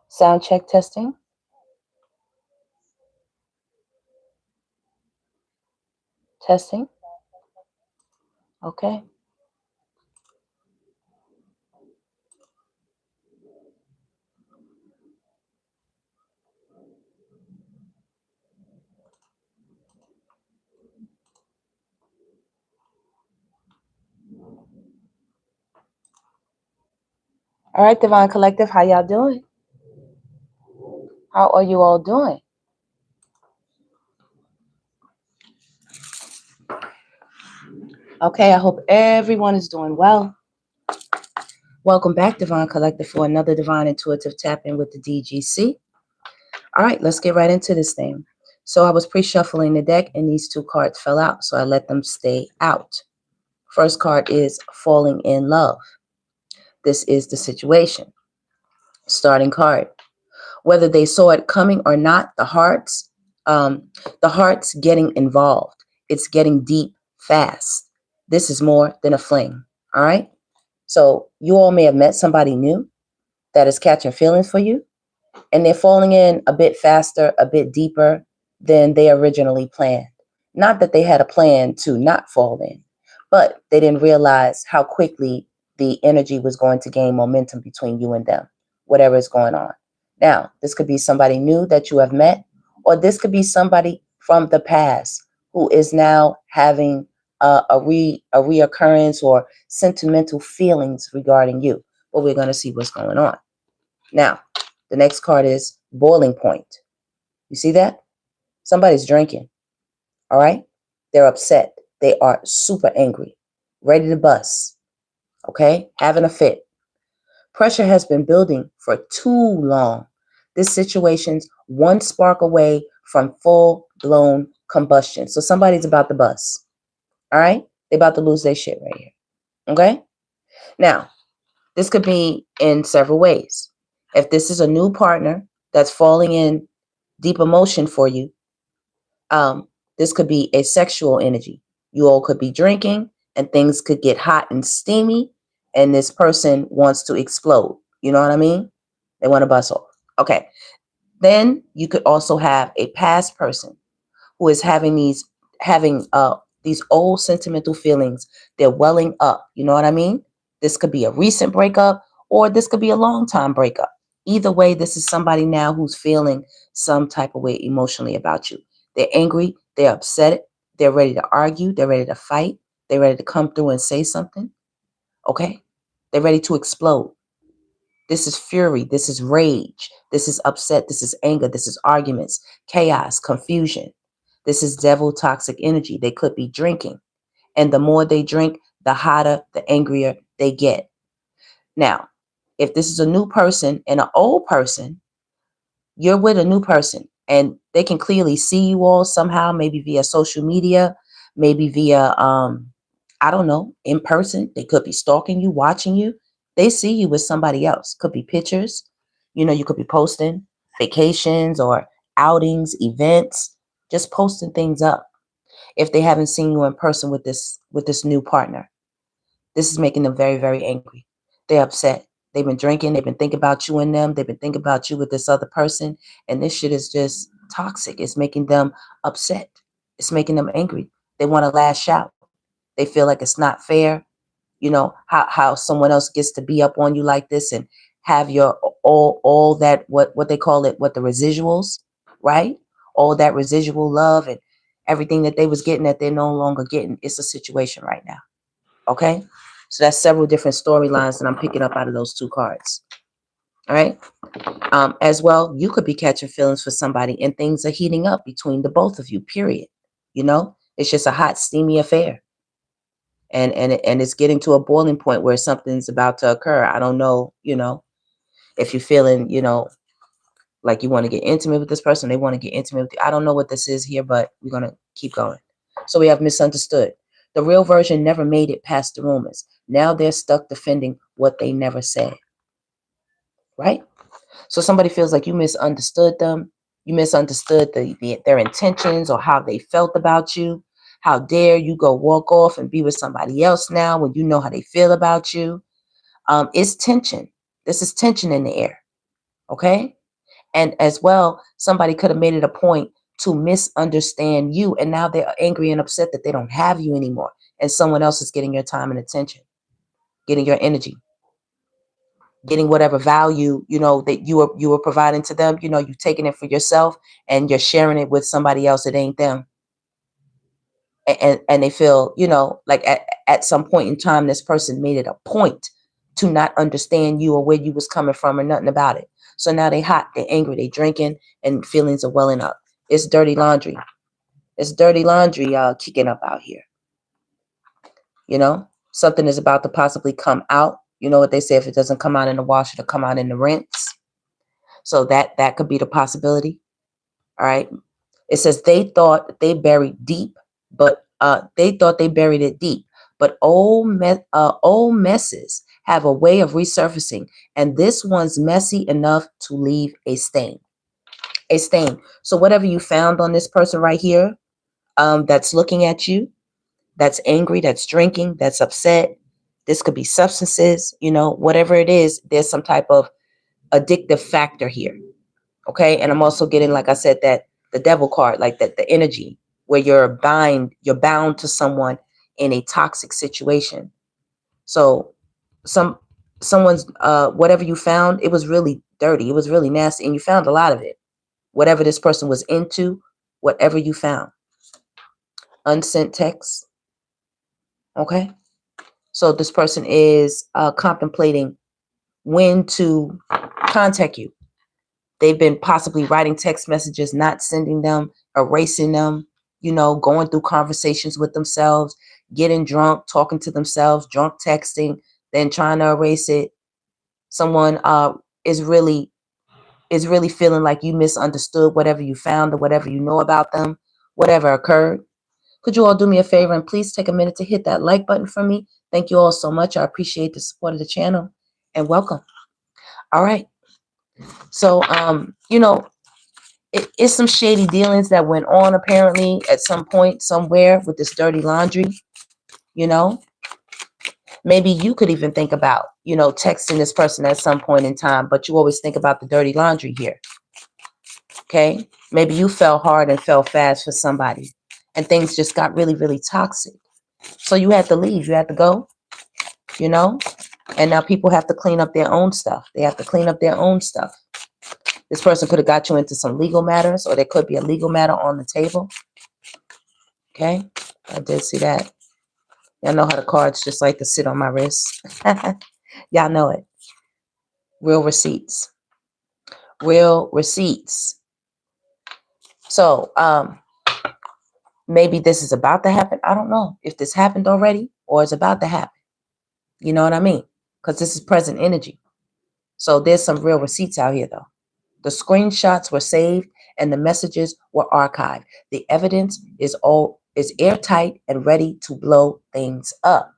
Sound check testing. Testing. Okay. All right, Divine Collective, how y'all doing? How are you all doing? Okay, I hope everyone is doing well. Welcome back, Divine Collective, for another Divine Intuitive Tap-In with the DGC. All right, let's get right into this thing. So I was pre-shuffling the deck, and these two cards fell out, so I let them stay out. First card is Falling in Love. This is the situation. Starting card. Whether they saw it coming or not, the heart's getting involved. It's getting deep fast. This is more than a fling. All right. So you all may have met somebody new that is catching feelings for you, and they're falling in a bit faster, a bit deeper than they originally planned. Not that they had a plan to not fall in, but they didn't realize how quickly the energy was going to gain momentum between you and them, whatever is going on. Now, this could be somebody new that you have met, or this could be somebody from the past who is now having a reoccurrence or sentimental feelings regarding you. But we're going to see what's going on. Now, the next card is Boiling Point. You see that? Somebody's drinking. All right? They're upset. They are super angry, ready to bust. Okay? Having a fit. Pressure has been building for too long. This situation's one spark away from full-blown combustion. So somebody's about to bust. All right? They're about to lose their shit right here. Okay? Now, this could be in several ways. If this is a new partner that's falling in deep emotion for you, this could be a sexual energy. You all could be drinking and things could get hot and steamy, and this person wants to explode. You know what I mean? They want to bust off. Okay. Then you could also have a past person who is having these old sentimental feelings. They're welling up. You know what I mean? This could be a recent breakup, or this could be a long time breakup. Either way, this is somebody now who's feeling some type of way emotionally about you. They're angry. They're upset. They're ready to argue. They're ready to fight. They're ready to come through and say something. Okay? They're ready to explode. This is fury. This is rage. This is upset. This is anger. This is arguments, chaos, confusion. This is devil toxic energy. They could be drinking. And the more they drink, the hotter, the angrier they get. Now, if this is a new person and an old person, you're with a new person and they can clearly see you all somehow, maybe via social media, maybe via, I don't know, in person. They could be stalking you, watching you. They see you with somebody else. Could be pictures. You know, you could be posting vacations or outings, events, just posting things up. If they haven't seen you in person with this new partner, this is making them very, very angry. They're upset. They've been drinking. They've been thinking about you and them. They've been thinking about you with this other person. And this shit is just toxic. It's making them upset. It's making them angry. They want to lash out. They feel like it's not fair. You know, how someone else gets to be up on you like this and have your all that, what they call it, what the residuals, right? All that residual love and everything that they was getting that they're no longer getting. It's a situation right now. Okay? So that's several different storylines that I'm picking up out of those two cards. All right. As well, you could be catching feelings for somebody and things are heating up between the both of you, period. You know, it's just a hot, steamy affair. And it's getting to a boiling point where something's about to occur. I don't know, you know, if you're feeling, you know, like you want to get intimate with this person, they want to get intimate with you. I don't know what this is here, but we're going to keep going. So we have misunderstood. The real version never made it past the rumors. Now they're stuck defending what they never said. Right? So somebody feels like you misunderstood them. You misunderstood their intentions or how they felt about you. How dare you go walk off and be with somebody else now when you know how they feel about you? It's tension. This is tension in the air. Okay. And as well, somebody could have made it a point to misunderstand you. And now they're angry and upset that they don't have you anymore. And someone else is getting your time and attention, getting your energy, getting whatever value, that you were providing to them. You're taking it for yourself and you're sharing it with somebody else. It ain't them. And they feel, like at some point in time, this person made it a point to not understand you or where you was coming from or nothing about it. So now they hot, they angry, they drinking, and feelings are welling up. It's dirty laundry. It's dirty laundry kicking up out here. Something is about to possibly come out. You know what they say, if it doesn't come out in the wash, it'll come out in the rinse. So that could be the possibility. All right. It says they thought they buried deep, but they thought they buried it deep. But old messes have a way of resurfacing, and this one's messy enough to leave a stain. A stain. So whatever you found on this person right here, that's looking at you, that's angry, that's drinking, that's upset. This could be substances, whatever it is, there's some type of addictive factor here. Okay. And I'm also getting, like I said, that the devil card, like that, the energy where you're bound to someone in a toxic situation. So someone's, whatever you found, it was really dirty. It was really nasty. And you found a lot of it, whatever this person was into, whatever you found. Unsent texts. Okay. So this person is contemplating when to contact you. They've been possibly writing text messages, not sending them, erasing them, going through conversations with themselves, getting drunk, talking to themselves, drunk texting, then trying to erase it. Someone is really feeling like you misunderstood whatever you found or whatever you know about them, whatever occurred. Could you all do me a favor and please take a minute to hit that like button for me? Thank you all so much. I appreciate the support of the channel and welcome. All right. So, it's some shady dealings that went on apparently at some point somewhere with this dirty laundry. Maybe you could even think about, texting this person at some point in time, but you always think about the dirty laundry here. Okay. Maybe you fell hard and fell fast for somebody and things just got really, really toxic. So you had to leave. You had to go, and now people have to clean up their own stuff. They have to clean up their own stuff. This person could have got you into some legal matters, or there could be a legal matter on the table. Okay, I did see that. Y'all know how the cards just like to sit on my wrist. Y'all know it. Real receipts. Real receipts. So, maybe this is about to happen. I don't know if this happened already or it's about to happen. You know what I mean? Because this is present energy. So there's some real receipts out here, though. The screenshots were saved and the messages were archived. The evidence is airtight and ready to blow things up.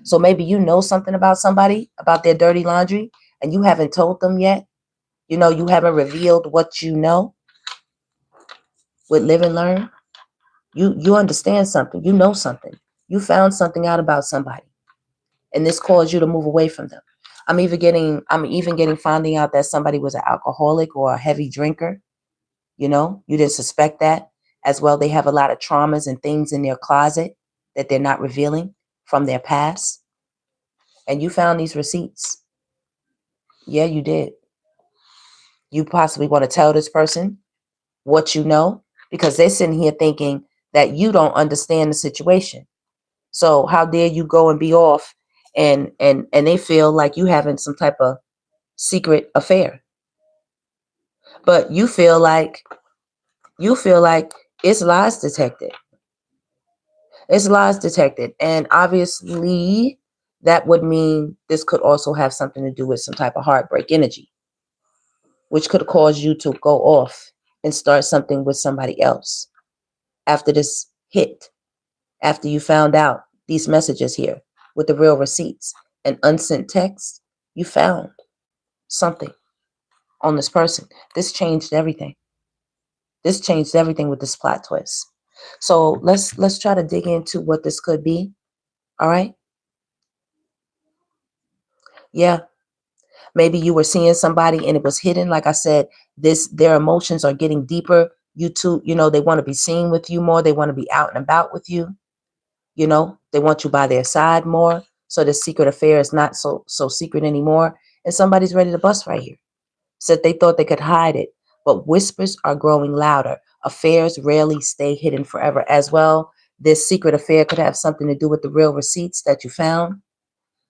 So maybe you know something about somebody, about their dirty laundry, and you haven't told them yet. You haven't revealed what you know. With Live and Learn, you understand something. You know something. You found something out about somebody, and this caused you to move away from them. I'm even getting finding out that somebody was an alcoholic or a heavy drinker. You didn't suspect that. As well, they have a lot of traumas and things in their closet that they're not revealing from their past. And you found these receipts. Yeah, you did. You possibly want to tell this person what you know, because they're sitting here thinking that you don't understand the situation. So how dare you go and be off and they feel like you having some type of secret affair. But you feel like it's lies detected. It's lies detected. And obviously that would mean this could also have something to do with some type of heartbreak energy, which could cause you to go off and start something with somebody else after this hit, after you found out these messages here with the real receipts and unsent texts. You found something on this person. This changed everything. This changed everything with this plot twist. So let's try to dig into what this could be. All right. Yeah. Maybe you were seeing somebody and it was hidden. Like I said, their emotions are getting deeper. You two, they want to be seen with you more. They want to be out and about with you. They want you by their side more. So the secret affair is not so secret anymore. And somebody's ready to bust right here. Said they thought they could hide it, but whispers are growing louder. Affairs rarely stay hidden forever as well. This secret affair could have something to do with the real receipts that you found.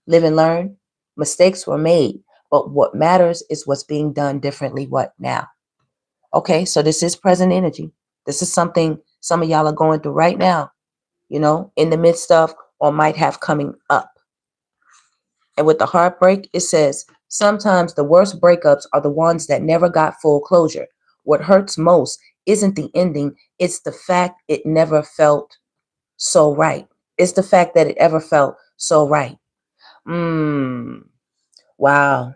Live and learn. Mistakes were made, but what matters is what's being done differently. What now? Okay, so this is present energy. This is something some of y'all are going through right now, in the midst of or might have coming up. And with the heartbreak, it says, sometimes the worst breakups are the ones that never got full closure. What hurts most isn't the ending, it's the fact it never felt so right. It's the fact that it ever felt so right. Wow.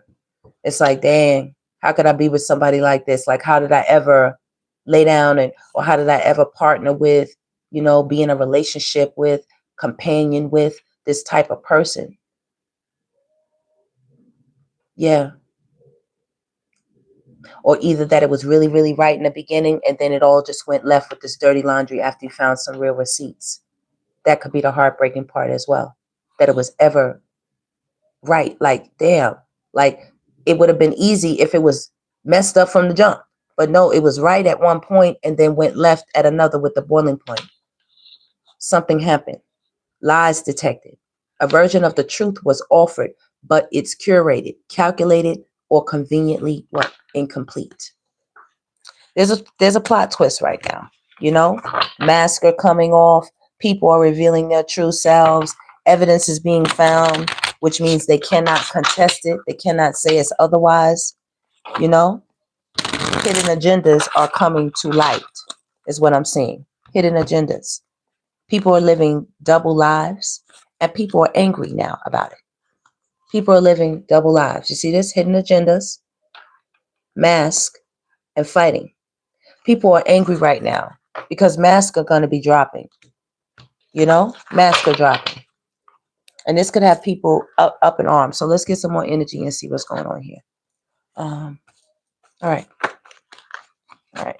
It's like, dang, how could I be with somebody like this? Like, how did I ever lay down or how did I ever partner with, be in a relationship with, companion with this type of person? Yeah. Or either that it was really, really right in the beginning and then it all just went left with this dirty laundry after you found some real receipts. That could be the heartbreaking part as well. That it was ever right. Like, damn, like it would have been easy if it was messed up from the jump. But no, it was right at one point and then went left at another with the boiling point. Something happened. Lies detected. A version of the truth was offered, but it's curated, calculated, or conveniently incomplete. There's a plot twist right now. Masks are coming off. People are revealing their true selves. Evidence is being found, which means they cannot contest it. They cannot say it's otherwise. Hidden agendas are coming to light, is what I'm seeing. Hidden agendas. People are living double lives, and people are angry now about it. People are living double lives. You see this? Hidden agendas, mask, and fighting. People are angry right now because masks are going to be dropping. Masks are dropping. And this could have people up in arms. So let's get some more energy and see what's going on here. All right. All right.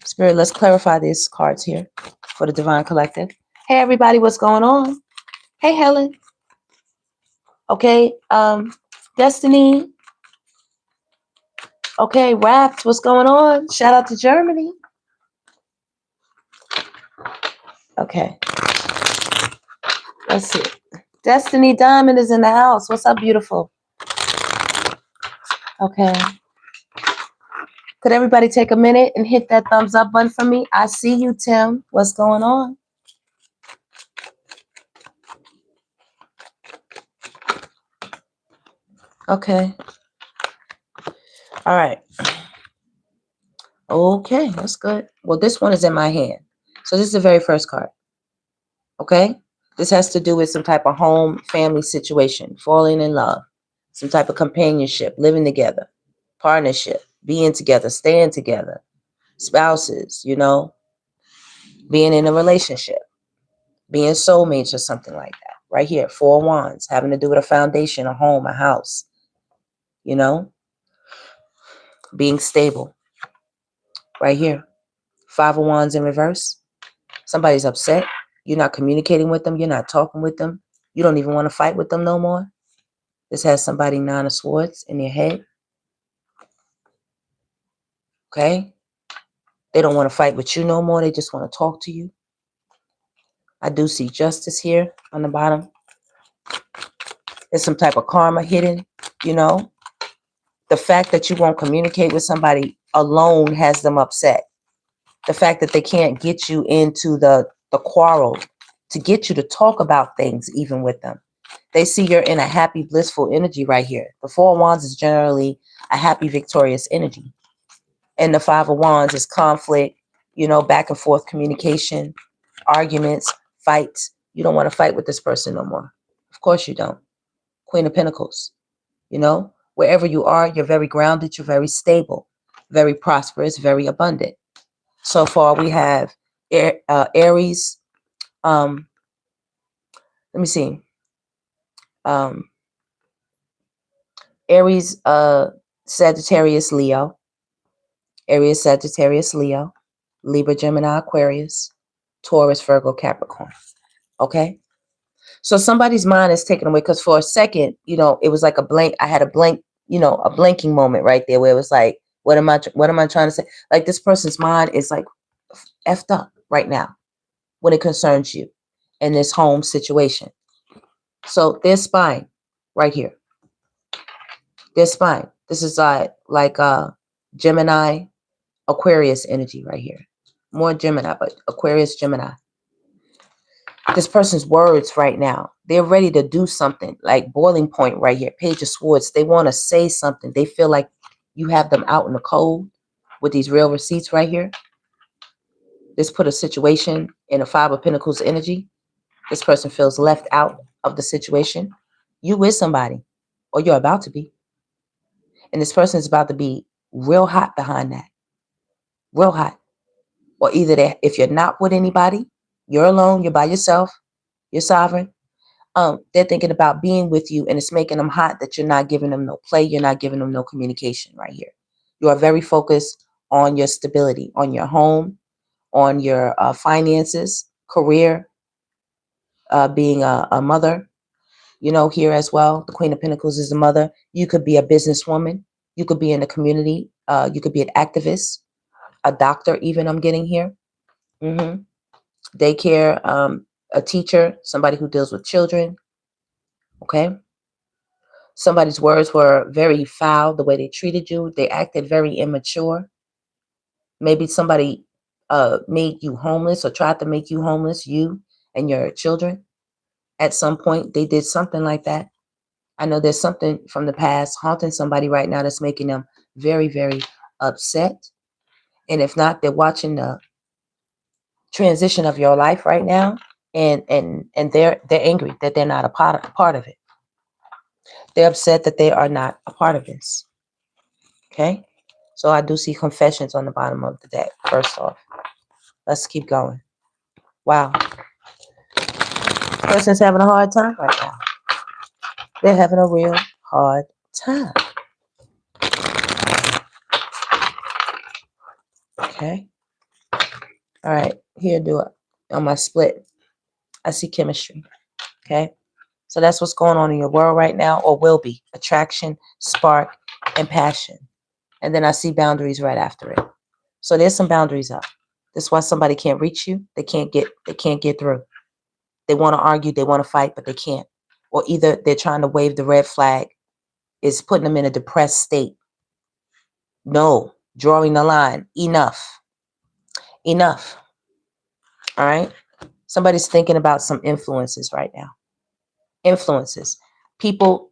Spirit, let's clarify these cards here for the Divine Collective. Hey, everybody, what's going on? Hey, Helen. Okay. Destiny. Okay, Wrapped, what's going on? Shout out to Germany. Okay. Let's see. Destiny Diamond is in the house. What's up, beautiful? Okay. Could everybody take a minute and hit that thumbs up button for me? I see you, Tim. What's going on? Okay. All right. Okay, that's good. Well, this one is in my hand. So this is the very first card. Okay? This has to do with some type of home, family situation, falling in love, some type of companionship, living together, partnership, being together, staying together, spouses, being in a relationship, being soulmates or something like that. Right here, 4 of Wands, having to do with a foundation, a home, a house, being stable. Right here, 5 of Wands in reverse. Somebody's upset. You're not communicating with them. You're not talking with them. You don't even want to fight with them no more. This has somebody 9 of Swords in their head. Okay? They don't want to fight with you no more. They just want to talk to you. I do see Justice here on the bottom. There's some type of karma hidden, The fact that you won't communicate with somebody alone has them upset. The fact that they can't get you into the quarrel to get you to talk about things even with them. They see you're in a happy, blissful energy right here. The 4 of Wands is generally a happy, victorious energy. And the 5 of Wands is conflict, back and forth communication, arguments, fights. You don't want to fight with this person no more. Of course you don't. Queen of Pentacles, wherever you are, you're very grounded, you're very stable, very prosperous, very abundant. So far we have Aries. Let me see. Aries, Sagittarius, Leo. Aries, Sagittarius, Leo. Libra, Gemini, Aquarius. Taurus, Virgo, Capricorn. Okay? So somebody's mind is taken away because for a second, it was like a blank. I had a blank, a blanking moment right there where it was like, what am I trying to say? Like this person's mind is like effed up right now when it concerns you in this home situation. So they're spying right here. They're spying. This is like Gemini, Aquarius energy right here. More Gemini, but Aquarius, Gemini. This person's words right now, they're ready to do something, like boiling point right here. Page of Swords. They want to say something. They feel like you have them out in the cold with these real receipts right here. This put a situation in a Five of Pentacles energy. This person feels left out of the situation. You with somebody, or you're about to be. And this person is about to be real hot behind that. Real hot. Or either that, if you're not with anybody, you're alone, you're by yourself, you're sovereign. They're thinking about being with you, and it's making them hot that you're not giving them no play. You're not giving them no communication right here. You are very focused on your stability, on your home, on your finances, career, being a mother, here as well. The Queen of Pentacles is a mother. You could be a businesswoman. You could be in the community. You could be an activist, a doctor even I'm getting here. Daycare, a teacher, somebody who deals with children. Okay. Somebody's words were very foul, the way they treated you. They acted very immature. Maybe somebody made you homeless or tried to make you homeless, you and your children. At some point, they did something like that. I know there's something from the past haunting somebody right now that's making them very, very upset. And if not, they're watching the transition of your life right now, and they're angry that they're not a part of it. They're upset that they are not a part of this. Okay? So I do see confessions on the bottom of the deck, first off. Let's keep going. Wow. Person's having a hard time right now. They're having a real hard time. Okay. All right. Here, do it. On my split, I see chemistry. Okay. So that's what's going on in your world right now, or will be. Attraction, spark, and passion. And then I see boundaries right after it. So there's some boundaries up. That's why somebody can't reach you. They can't get through. They want to argue, they want to fight, but they can't. Or either they're trying to wave the red flag, is putting them in a depressed state. No, drawing the line. Enough. Enough. All right. Somebody's thinking about some influences right now. Influences. People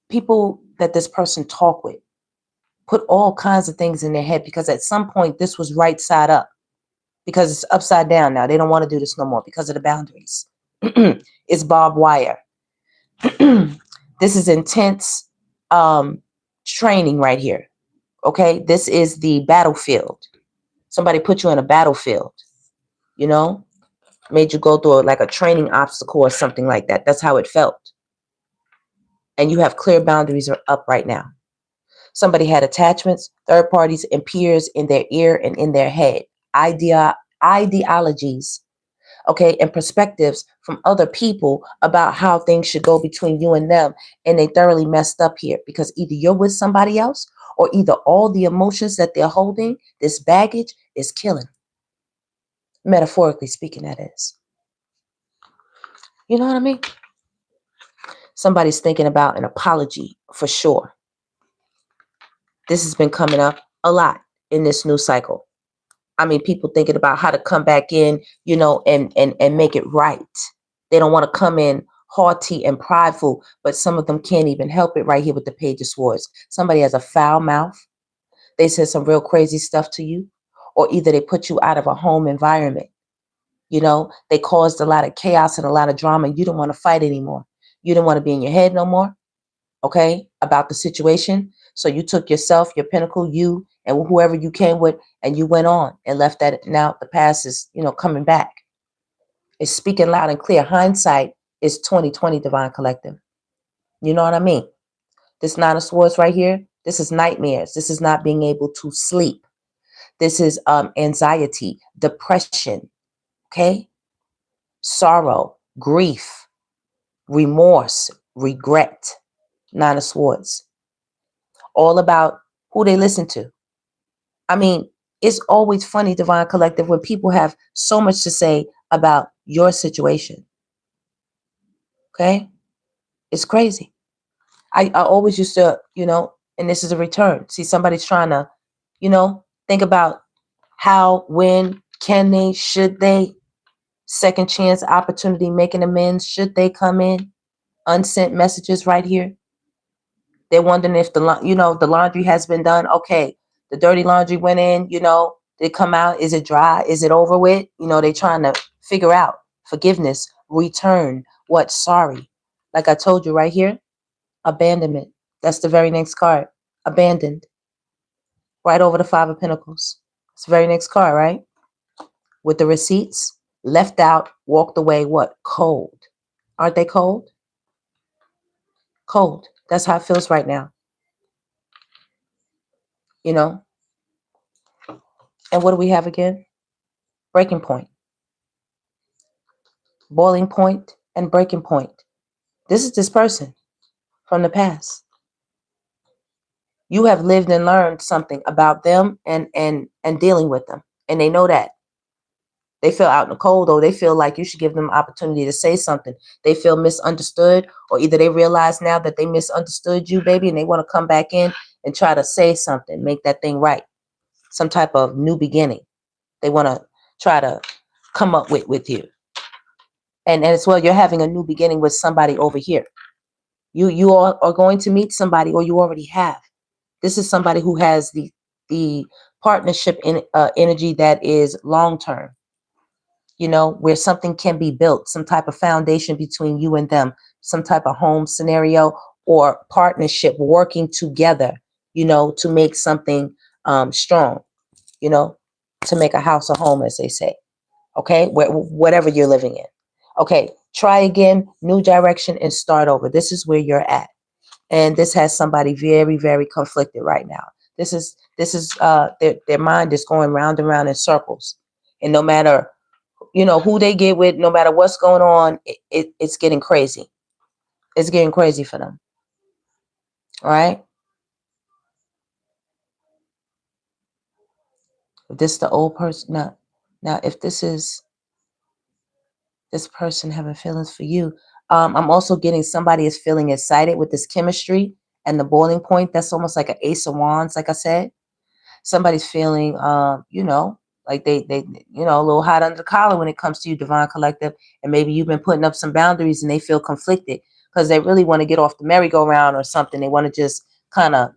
that this person talk with. Put all kinds of things in their head, because at some point this was right side up, because it's upside down now. They don't want to do this no more because of the boundaries. It's barbed wire. This is intense training right here. Okay, this is the battlefield. Somebody put you in a battlefield, made you go through like a training obstacle or something like that. That's how it felt. And you have clear boundaries are up right now. Somebody had attachments, third parties, and peers in their ear and in their head. Ideologies, okay, and perspectives from other people about how things should go between you and them. And they thoroughly messed up here, because either you're with somebody else, or either all the emotions that they're holding, this baggage, is killing. Metaphorically speaking, that is. You know what I mean? Somebody's thinking about an apology for sure. This has been coming up a lot in this new cycle. I mean, people thinking about how to come back in, and make it right. They don't want to come in haughty and prideful, but some of them can't even help it right here with the Page of Swords. Somebody has a foul mouth. They said some real crazy stuff to you, or either they put you out of a home environment. They caused a lot of chaos and a lot of drama, and you don't want to fight anymore. You don't want to be in your head no more, okay, about the situation. So you took yourself, your pinnacle, you and whoever you came with, and you went on and left that. Now the past is, coming back. It's speaking loud and clear. Hindsight is 2020, Divine Collective. You know what I mean? This Nine of Swords right here, this is nightmares. This is not being able to sleep. This is anxiety, depression, okay? Sorrow, grief, remorse, regret. Nine of Swords. All about who they listen to. I mean, it's always funny, Divine Collective, when people have so much to say about your situation. Okay? It's crazy. I always used to, and this is a return. See, somebody's trying to, think about how, when, can they, should they, second chance, opportunity, making amends, should they come in? Unsent messages right here. They're wondering if the laundry has been done. Okay, the dirty laundry went in, did it come out? Is it dry? Is it over with? They're trying to figure out forgiveness, return, what, sorry. Like I told you right here, abandonment. That's the very next card. Abandoned. Right over the Five of Pentacles. It's the very next card, right? With the receipts, left out, walked away, what? Cold. Aren't they cold? Cold. That's how it feels right now. And what do we have again? Breaking point. Boiling point and breaking point. This is this person from the past. You have lived and learned something about them and dealing with them. And they know that. They feel out in the cold, though. They feel like you should give them an opportunity to say something. They feel misunderstood, or either they realize now that they misunderstood you, baby, and they want to come back in and try to say something, make that thing right. Some type of new beginning. They want to try to come up with you. And as well, you're having a new beginning with somebody over here. You all are going to meet somebody, or you already have. This is somebody who has the partnership in energy that is long-term. Where something can be built, some type of foundation between you and them, some type of home scenario or partnership, working together, to make something strong, to make a house a home, as they say. Okay, whatever you're living in. Okay, try again, new direction, and start over. This is where you're at. And this has somebody very, very conflicted right now. This is their mind is going round and round in circles. And no matter who they get with, no matter what's going on, it's getting crazy. It's getting crazy for them. All right. If this is the old person, now if this is this person having feelings for you, I'm also getting somebody is feeling excited with this chemistry and the boiling point. That's almost like an Ace of Wands, like I said. Somebody's feeling, like they a little hot under the collar when it comes to you, Divine Collective. And maybe you've been putting up some boundaries and they feel conflicted because they really want to get off the merry-go-round or something. They want to just kind of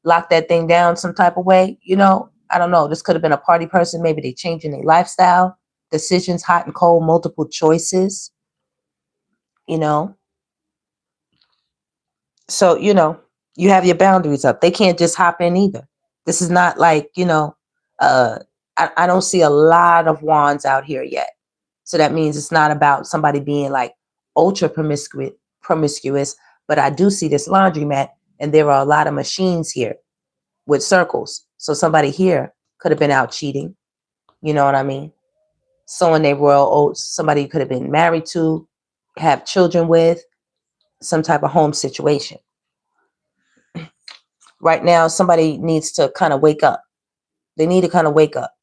lock that thing down some type of way. I don't know. This could have been a party person. Maybe they changing their lifestyle, decisions, hot and cold, multiple choices, So, you have your boundaries up. They can't just hop in either. This is not like, I don't see a lot of wands out here yet. So that means it's not about somebody being like ultra promiscuous, but I do see this laundromat and there are a lot of machines here with circles. So somebody here could have been out cheating. You know what I mean? Someone they royal oats, somebody could have been married to, have children with, some type of home situation. Right now, somebody needs to kind of wake up. They need to kind of wake up.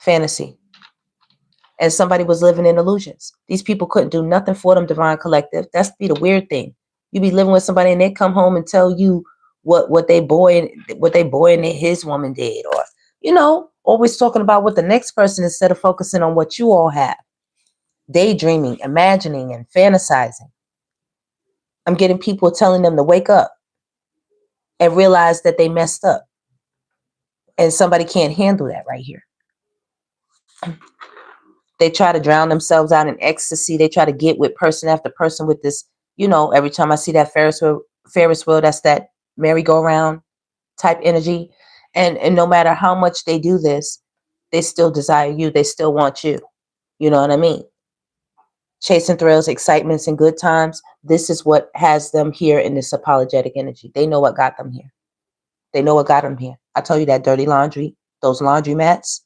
Fantasy. And somebody was living in illusions. These people couldn't do nothing for them, Divine Collective. That's be the weird thing. You be living with somebody and they come home and tell you what they boy and his woman did, or always talking about what the next person instead of focusing on what you all have. Daydreaming, imagining, and fantasizing. I'm getting people telling them to wake up and realize that they messed up. And somebody can't handle that right here. They try to drown themselves out in ecstasy. They try to get with person after person with this, every time I see that Ferris wheel, that's that merry-go-round type energy. And no matter how much they do this, they still desire you. They still want you. You know what I mean? Chasing thrills, excitements, and good times. This is what has them here in this apologetic energy. They know what got them here. They know what got them here. I told you that dirty laundry, those laundry mats.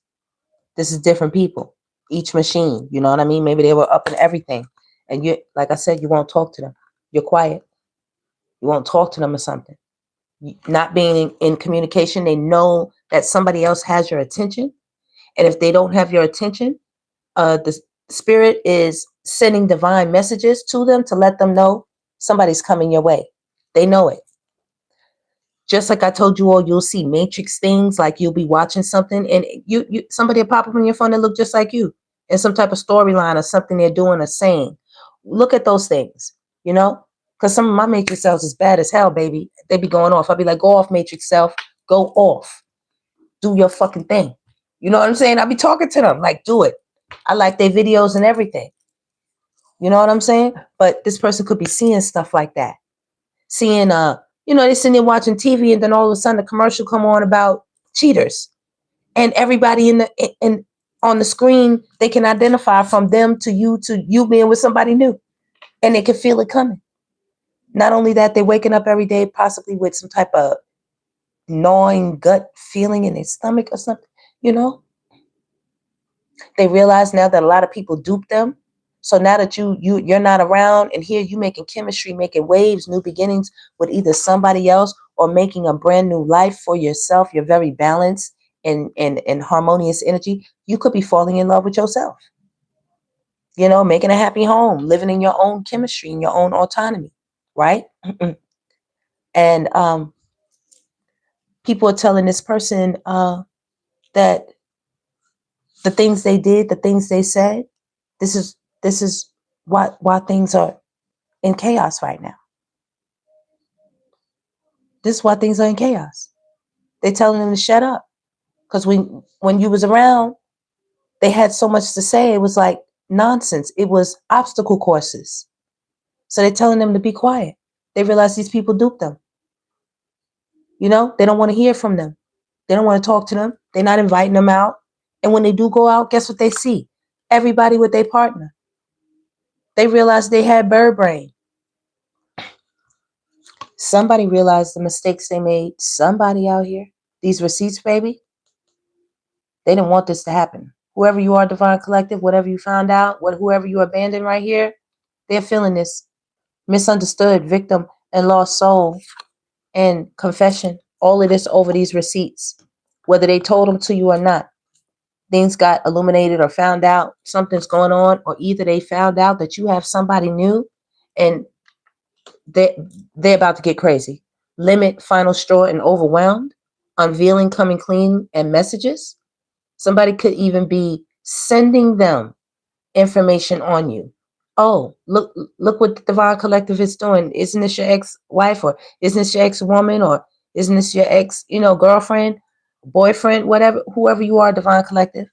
This is different people. Each machine, you know what I mean? Maybe they were up in everything. And you, like I said, you won't talk to them. You're quiet. You won't talk to them or something. Not being in communication, they know that somebody else has your attention. And if they don't have your attention, the spirit is sending divine messages to them to let them know somebody's coming your way. They know it. Just like I told you all, you'll see matrix things, like you'll be watching something and you somebody will pop up on your phone and look just like you in some type of storyline or something they're doing or saying. Look at those things, you know, because some of my matrix cells is bad as hell, baby. They be going off. I'll be like, go off, matrix self, go off, do your fucking thing. You know what I'm saying? I'll be talking to them like, do it. I like their videos and everything. You know what I'm saying? But this person could be seeing stuff like that. Seeing, they're sitting there watching TV and then all of a sudden a commercial come on about cheaters. And everybody in on the screen, they can identify from them to you being with somebody new. And they can feel it coming. Not only that, they're waking up every day possibly with some type of gnawing gut feeling in their stomach or something, you know? They realize now that a lot of people dupe them. So now that you're not around and here you making chemistry, making waves, new beginnings with either somebody else or making a brand new life for yourself, you're very balanced and harmonious energy. You could be falling in love with yourself. You know, making a happy home, living in your own chemistry, in your own autonomy, right? And people are telling this person that the things they did, the things they said, this is why things are in chaos right now. This is why things are in chaos. They're telling them to shut up. Because when you was around, they had so much to say. It was like nonsense. It was obstacle courses. So they're telling them to be quiet. They realize these people duped them. You know, they don't want to hear from them. They don't want to talk to them. They're not inviting them out. And when they do go out, guess what they see? Everybody with their partner. They realized they had bird brain. Somebody realized the mistakes they made. Somebody out here. These receipts, baby. They didn't want this to happen. Whoever you are, Divine Collective, whatever you found out, whoever you abandoned right here, they're feeling this misunderstood victim and lost soul and confession. All of this over these receipts, whether they told them to you or not. Things got illuminated or found out something's going on, or either they found out that you have somebody new and they're about to get crazy. Limit, final straw, and overwhelmed. Unveiling, coming clean, and messages. Somebody could even be sending them information on you. Oh, look what the Divine Collective is doing. Isn't this your ex-wife, or isn't this your ex-woman, or isn't this your ex, girlfriend, boyfriend, whatever, whoever you are, Divine Collective.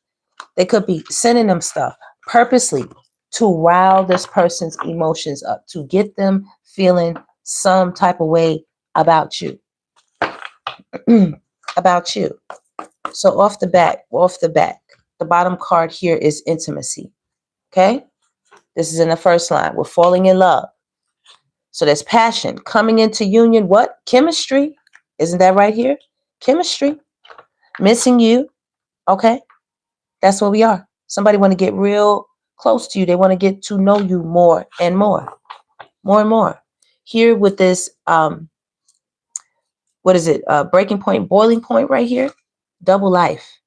They could be sending them stuff purposely to rile this person's emotions up, to get them feeling some type of way about you. About you. So off the back, the bottom card here is intimacy. Okay? This is in the first line. We're falling in love. So there's passion. Coming into union, what? Chemistry. Isn't that right here? Chemistry. Missing you. Okay? That's where we are. Somebody want to get real close to you. They want to get to know you more and more. More and more. Here with this, what is it? Breaking point, boiling point right here. Double life.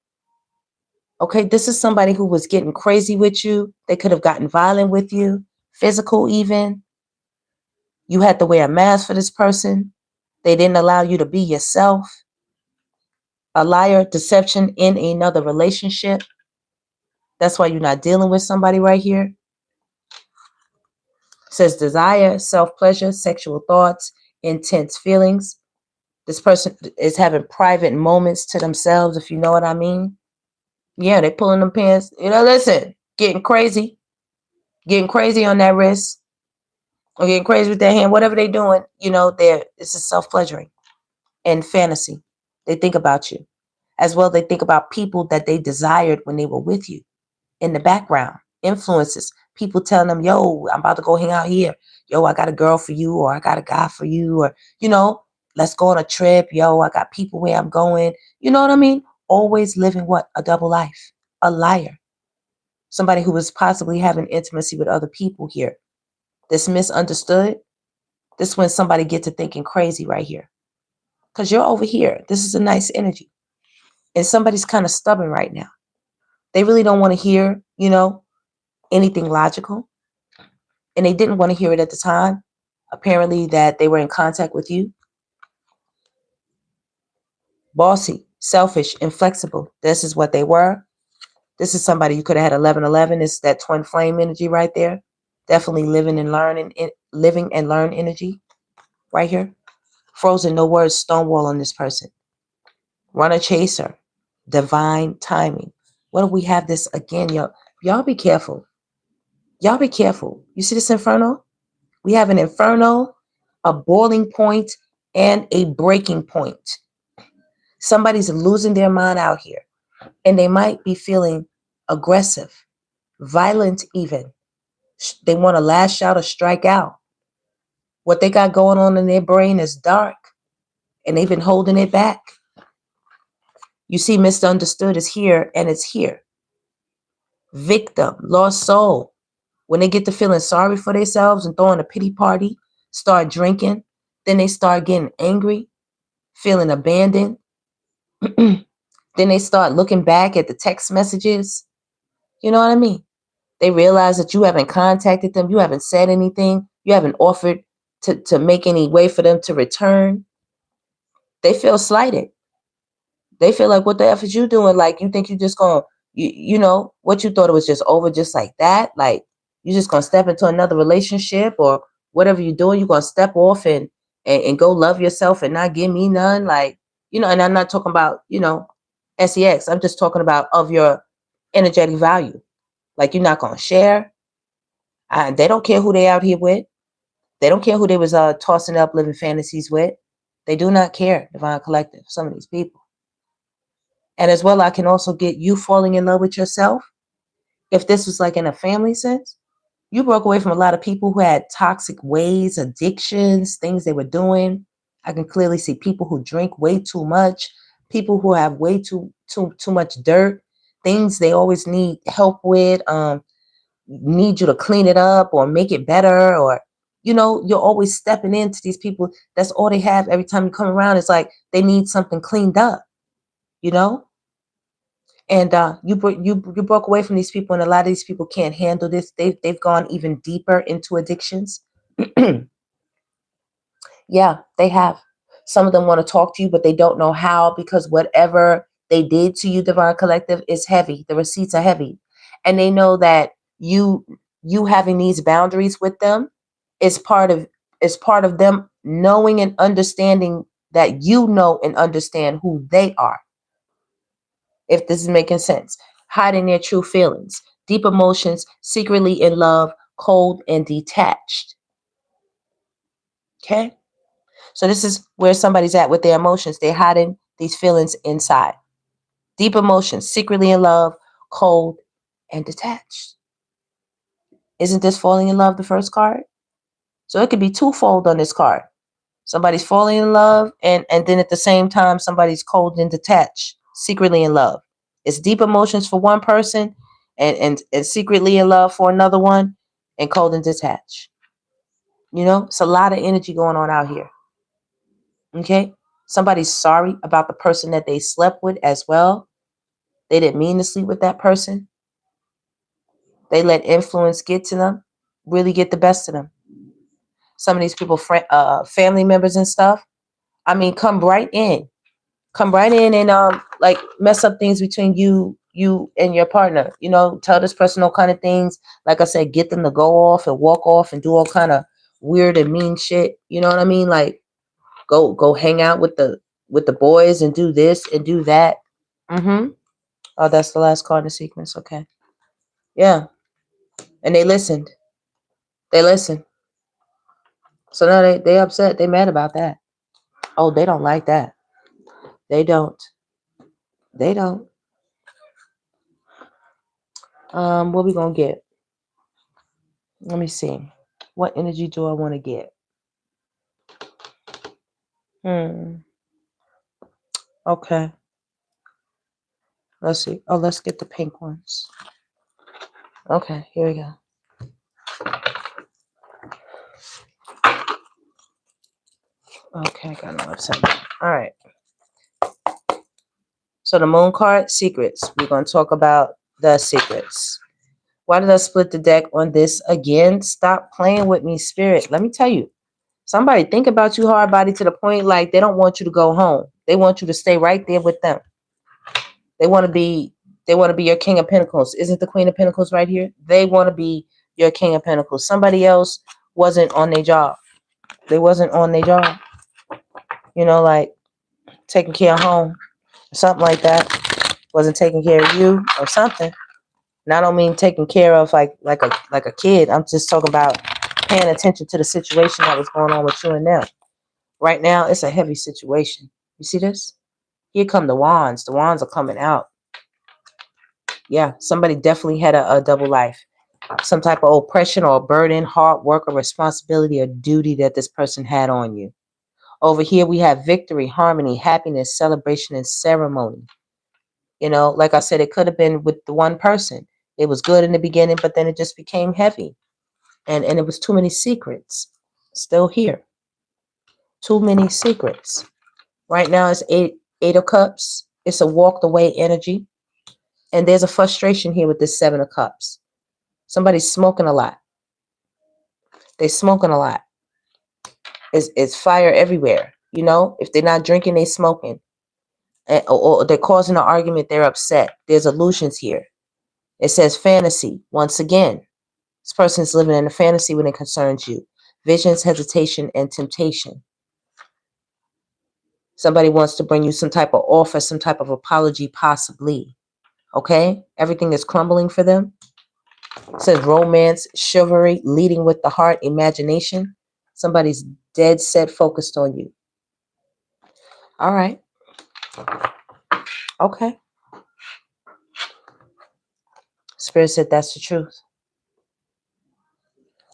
Okay, this is somebody who was getting crazy with you. They could have gotten violent with you, physical even. You had to wear a mask for this person. They didn't allow you to be yourself. A liar, deception in another relationship. That's why you're not dealing with somebody right here. It says desire, self-pleasure, sexual thoughts, intense feelings. This person is having private moments to themselves, if you know what I mean. Yeah, they're pulling them pants. Listen, getting crazy on that wrist, or getting crazy with their hand, whatever they're doing, it's a self-pleasuring and fantasy. They think about you. As well, they think about people that they desired when they were with you in the background. Influences. People telling them, yo, I'm about to go hang out here. Yo, I got a girl for you, or I got a guy for you, or, let's go on a trip. Yo, I got people where I'm going. You know what I mean? Always living what? A double life. A liar. Somebody who was possibly having intimacy with other people here. This misunderstood. This when somebody get to thinking crazy right here. Because you're over here. This is a nice energy. And somebody's kind of stubborn right now. They really don't want to hear, anything logical. And they didn't want to hear it at the time. Apparently that they were in contact with you. Bossy, selfish, inflexible. This is what they were. This is somebody you could have had 1111. It's that twin flame energy right there. Definitely living and learn energy right here. Frozen, no words, stonewall on this person. Runner chaser, divine timing. What do we have this again, y'all? Y'all be careful. Y'all be careful. You see this inferno? We have an inferno, a boiling point, and a breaking point. Somebody's losing their mind out here, and they might be feeling aggressive, violent even. They want to lash out or strike out. What they got going on in their brain is dark, and they've been holding it back. You see, misunderstood is here, and it's here. Victim, lost soul. When they get to feeling sorry for themselves and throwing a pity party, start drinking, then they start getting angry, feeling abandoned. Then they start looking back at the text messages. You know what I mean? They realize that you haven't contacted them. You haven't said anything. You haven't offered to make any way for them to return. They feel slighted. They feel like, what the F is you doing? Like, you think you just going to, what you thought it was just over just like that? Like, you just going to step into another relationship or whatever you're doing, you're going to step off and go love yourself and not give me none. Like, and I'm not talking about, sex. I'm just talking about of your energetic value. Like, you're not going to share. They don't care who they out here with. They don't care who they was tossing up living fantasies with. They do not care, Divine Collective, some of these people. And as well, I can also get you falling in love with yourself. If this was like in a family sense, you broke away from a lot of people who had toxic ways, addictions, things they were doing. I can clearly see people who drink way too much, people who have way too much dirt, things they always need help with, need you to clean it up or make it better, or you're always stepping into these people. That's all they have every time you come around. It's like they need something cleaned up, and you broke away from these people, and a lot of these people can't handle this. They've gone even deeper into addictions. Yeah, they have. Some of them want to talk to you, but they don't know how, because whatever they did to you, Divine Collective, is heavy. The receipts are heavy, and they know that you having these boundaries with them is part of them knowing and understanding that you know and understand who they are. If this is making sense. Hiding their true feelings, deep emotions, secretly in love, cold and detached. Okay? So this is where somebody's at with their emotions. They're hiding these feelings inside. Deep emotions, secretly in love, cold and detached. Isn't this falling in love the first card? So it could be twofold on this card. Somebody's falling in love, and then at the same time, somebody's cold and detached, secretly in love. It's deep emotions for one person and secretly in love for another one, and cold and detached. It's a lot of energy going on out here. Okay? Somebody's sorry about the person that they slept with as well. They didn't mean to sleep with that person. They let influence get to them, really get the best of them. Some of these people, family members and stuff, come right in and like mess up things between you and your partner. Tell this person all kind of things. Like I said, get them to go off and walk off and do all kind of weird and mean shit. You know what I mean? Like go hang out with the boys and do this and do that. Oh, that's the last card in the sequence. Okay. Yeah. And they listened. So now they upset. They mad about that. Oh, they don't like that. They don't. They don't. What we gonna get? Let me see. What energy do I want to get? Okay. Let's see. Oh, let's get the pink ones. Okay, here we go. Okay, I got them upside down. All right. So the moon card, secrets. We're going to talk about the secrets. Why did I split the deck on this again? Stop playing with me, spirit. Let me tell you. Somebody think about you hard body to the point like they don't want you to go home. They want you to stay right there with them. They want to be your King of Pentacles. Isn't the Queen of Pentacles right here? They want to be your King of Pentacles. Somebody else wasn't on their job. They wasn't on their job. You know, like taking care of home, something like that. Wasn't taking care of you or something. And I don't mean taking care of like a kid. I'm just talking about paying attention to the situation that was going on with you and them. Right now, it's a heavy situation. You see this? Here come the wands. The wands are coming out. Yeah, somebody definitely had a double life. Some type of oppression or burden, hard work or responsibility or duty that this person had on you. Over here, we have victory, harmony, happiness, celebration, and ceremony. You know, like I said, it could have been with the one person. It was good in the beginning, but then it just became heavy. And it was too many secrets. Still here. Too many secrets. Right now, it's eight of cups. It's a walked away energy. And there's a frustration here with this 7 of cups. Somebody's smoking a lot. They're smoking a lot. It's fire everywhere. You know, if they're not drinking, they're smoking. Or they're causing an argument, they're upset. There's illusions here. It says fantasy. Once again, this person is living in a fantasy when it concerns you. Visions, hesitation, and temptation. Somebody wants to bring you some type of offer, some type of apology, possibly. Okay? Everything is crumbling for them. It says romance, chivalry, leading with the heart, imagination. Somebody's dead set focused on you. All right. Okay. Spirit said that's the truth.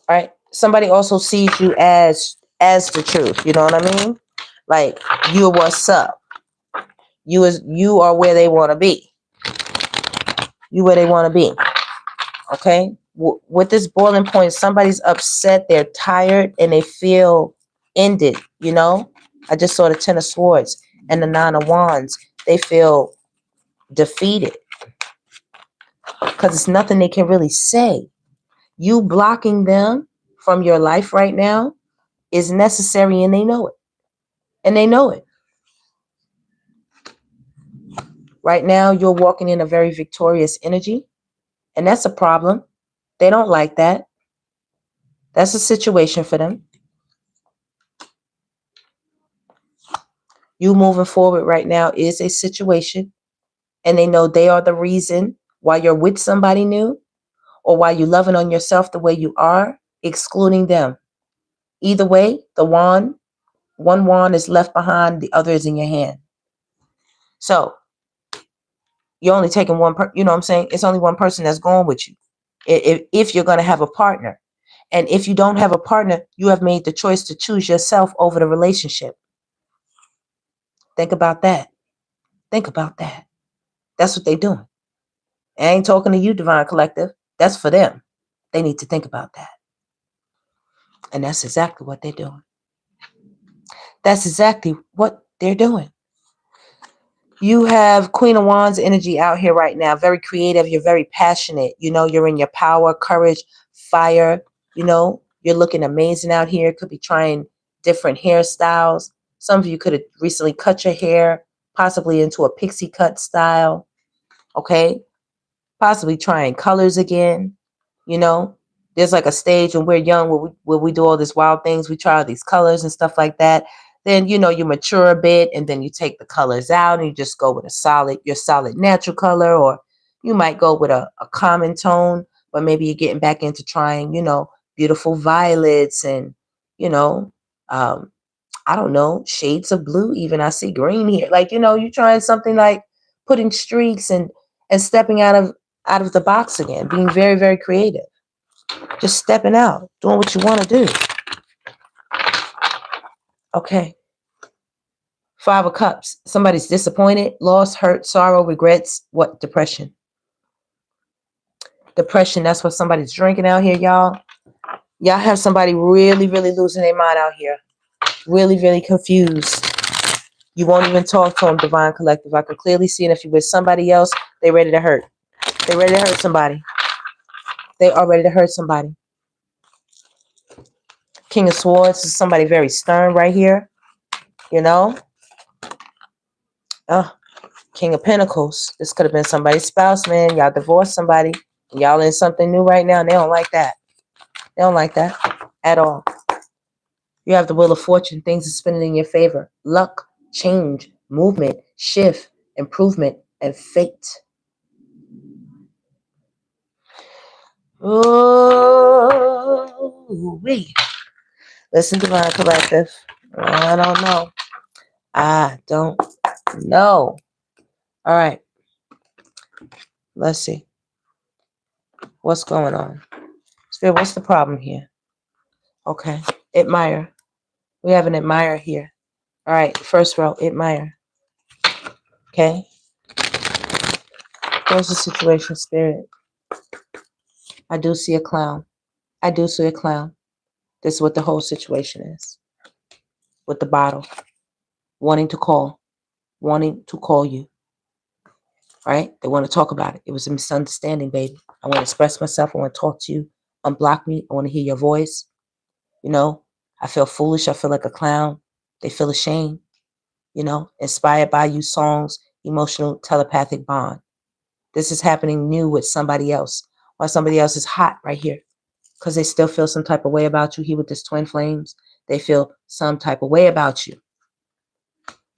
All right. Somebody also sees you as the truth. You know what I mean? Like, you're what's up. You are where they want to be. You where they want to be. Okay? With this boiling point, somebody's upset, they're tired, and they feel ended, you know? I just saw the 10 of Swords and the 9 of Wands. They feel defeated because it's nothing they can really say. You blocking them from your life right now is necessary, and they know it. And they know it. Right now, you're walking in a very victorious energy, and that's a problem. They don't like that. That's a situation for them. You moving forward right now is a situation, and they know they are the reason why you're with somebody new or why you're loving on yourself the way you are, excluding them. Either way, one wand is left behind, the other is in your hand. So you're only taking one, you know what I'm saying? It's only one person that's going with you. If you're going to have a partner. And if you don't have a partner, you have made the choice to choose yourself over the relationship. Think about that. Think about that. That's what they're doing. I ain't talking to you, Divine Collective. That's for them. They need to think about that. And that's exactly what they're doing. That's exactly what they're doing. You have Queen of Wands energy out here right now. Very creative. You're very passionate. You know, you're in your power, courage, fire. You know, you're looking amazing out here. Could be trying different hairstyles. Some of you could have recently cut your hair, possibly into a pixie cut style. Okay? Possibly trying colors again. You know, there's like a stage when we're young where we do all these wild things. We try all these colors and stuff like that. Then, you know, you mature a bit and then you take the colors out and you just go with your solid natural color, or you might go with a common tone, but maybe you're getting back into trying, you know, beautiful violets and, you know, I don't know, shades of blue even. I see green here. Like, you know, you're trying something like putting streaks and stepping out of the box again, being very, very creative. Just stepping out, doing what you want to do. Okay. 5 of Cups. Somebody's disappointed, lost, hurt, sorrow, regrets. What? Depression. Depression. That's what somebody's drinking out here, y'all. Y'all have somebody really, really losing their mind out here. Really, really confused. You won't even talk to them, Divine Collective. I can clearly see it. If you're with somebody else, they're ready to hurt. They're ready to hurt somebody. They are ready to hurt somebody. King of Swords is somebody very stern right here. You know? King of Pentacles. This could have been somebody's spouse, man. Y'all divorced somebody. Y'all in something new right now. And they don't like that. They don't like that at all. You have the Wheel of Fortune. Things are spinning in your favor. Luck, change, movement, shift, improvement, and fate. Oh, wait. Listen, Divine Collective. I don't know. I don't know. All right. Let's see. What's going on? Spirit, what's the problem here? Okay. Admire. We have an admirer here. All right. First row, admire. Okay. What's the situation, Spirit? I do see a clown. I do see a clown. This is what the whole situation is. With the bottle. Wanting to call you. Right? They want to talk about it. It was a misunderstanding, baby. I want to express myself. I want to talk to you. Unblock me. I want to hear your voice. You know, I feel foolish. I feel like a clown. They feel ashamed. You know, inspired by you songs, emotional telepathic bond. This is happening new with somebody else. While somebody else is hot right here. Because they still feel some type of way about you here with this twin flames. They feel some type of way about you.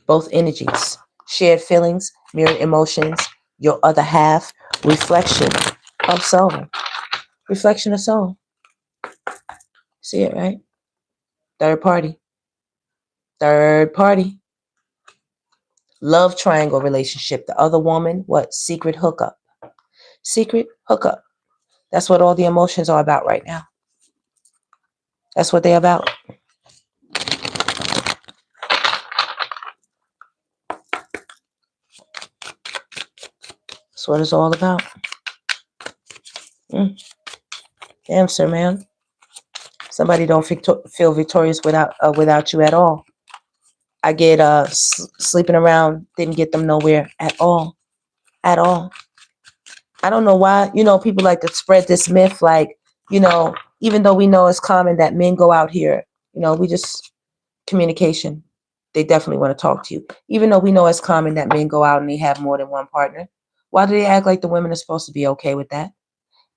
Both energies. Shared feelings, mirrored emotions, your other half, reflection of soul. Reflection of soul. See it, right? Third party. Third party. Love triangle relationship. The other woman, what? Secret hookup. Secret hookup. That's what all the emotions are about right now. That's what they're about. That's what it's all about. Damn, sir, man. Somebody don't feel victorious without you at all. I get sleeping around didn't get them nowhere at all. At all. I don't know why, you know, people like to spread this myth like, you know, even though we know it's common that men go out here, you know, we just communication. They definitely want to talk to you. Even though we know it's common that men go out and they have more than one partner. Why do they act like the women are supposed to be okay with that?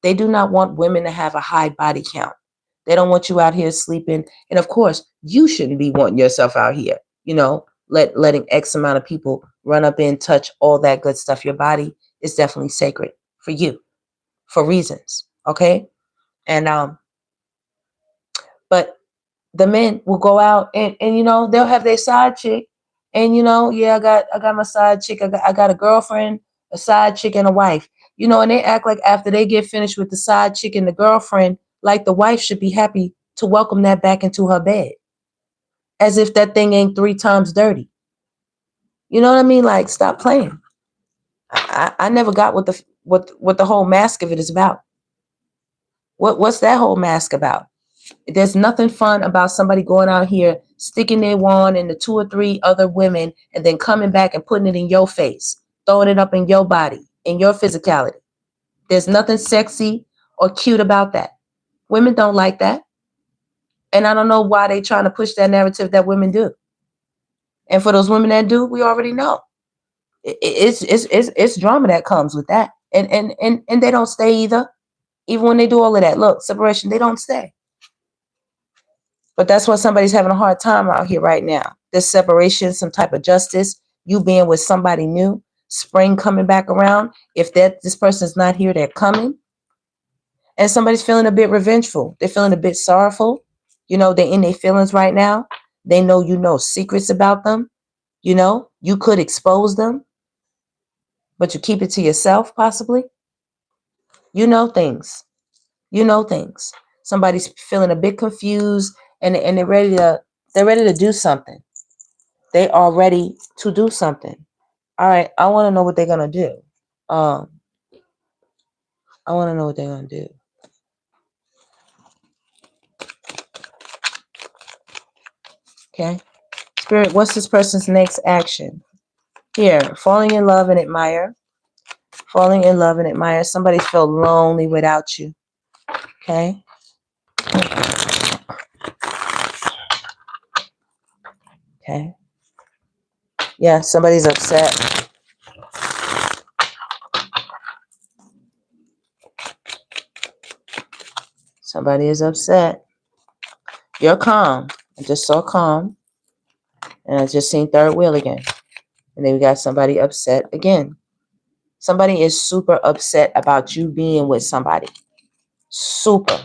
They do not want women to have a high body count. They don't want you out here sleeping. And of course, you shouldn't be wanting yourself out here, you know, letting X amount of people run up in, touch all that good stuff. Your body is definitely sacred for you, for reasons. Okay. And, but the men will go out and you know, they'll have their side chick. And, you know, yeah, I got my side chick. I got a girlfriend, a side chick, and a wife. You know, and they act like after they get finished with the side chick and the girlfriend, like the wife should be happy to welcome that back into her bed. As if that thing ain't 3 times dirty. You know what I mean? Like, stop playing. I never got what the whole mask of it is about. What's that whole mask about? There's nothing fun about somebody going out here, sticking their wand in the 2 or 3 other women, and then coming back and putting it in your face, throwing it up in your body, in your physicality. There's nothing sexy or cute about that. Women don't like that. And I don't know why they trying to push that narrative that women do. And for those women that do, we already know. It's drama that comes with that. And they don't stay either. Even when they do all of that. Look, separation, they don't stay. But that's why somebody's having a hard time out here right now. This separation, some type of justice, you being with somebody new, spring coming back around. If this person's not here, they're coming. And somebody's feeling a bit revengeful. They're feeling a bit sorrowful. You know, they're in their feelings right now. They know you know secrets about them. You know, you could expose them. but you keep it to yourself, possibly. You know things. You know things. Somebody's feeling a bit confused, and they're ready to do something. They are ready to do something. All right, I want to know what they're gonna do. Um, I want to know what they're gonna do. Okay, Spirit, what's this person's next action? Here, falling in love and admire. Falling in love and admire. Somebody felt lonely without you. Okay. Okay. Yeah, somebody's upset. Somebody is upset. You're calm. I just saw calm. And I just seen third wheel again. And then we got somebody upset again. Somebody is super upset about you being with somebody. Super.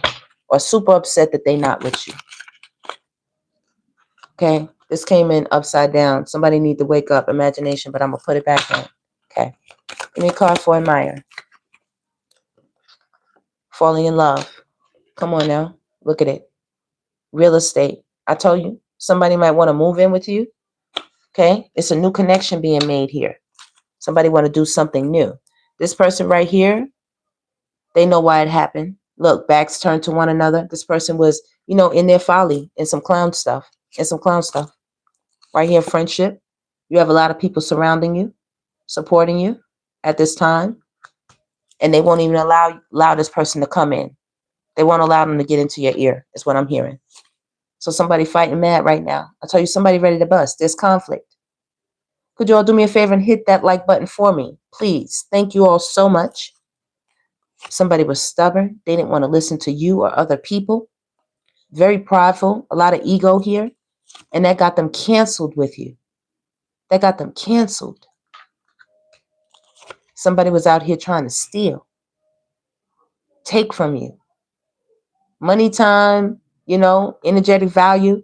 Or super upset that they're not with you. Okay. This came in upside down. Somebody need to wake up. Imagination. But I'm going to put it back in. Okay. Give me a card for admire. Falling in love. Come on now. Look at it. Real estate. I told you. Somebody might want to move in with you. Okay. It's a new connection being made here. Somebody want to do something new. This person right here, they know why it happened. Look, backs turned to one another. This person was, in their folly and some clown stuff. Right here, friendship. You have a lot of people surrounding you, supporting you at this time. And they won't even allow this person to come in. They won't allow them to get into your ear, is what I'm hearing. So somebody fighting mad right now. I tell you, somebody ready to bust. There's conflict. Could you all do me a favor and hit that like button for me? Please. Thank you all so much. Somebody was stubborn. They didn't want to listen to you or other people. Very prideful. A lot of ego here. And that got them canceled with you. That got them canceled. Somebody was out here trying to steal. Take from you. Money, time, energetic value,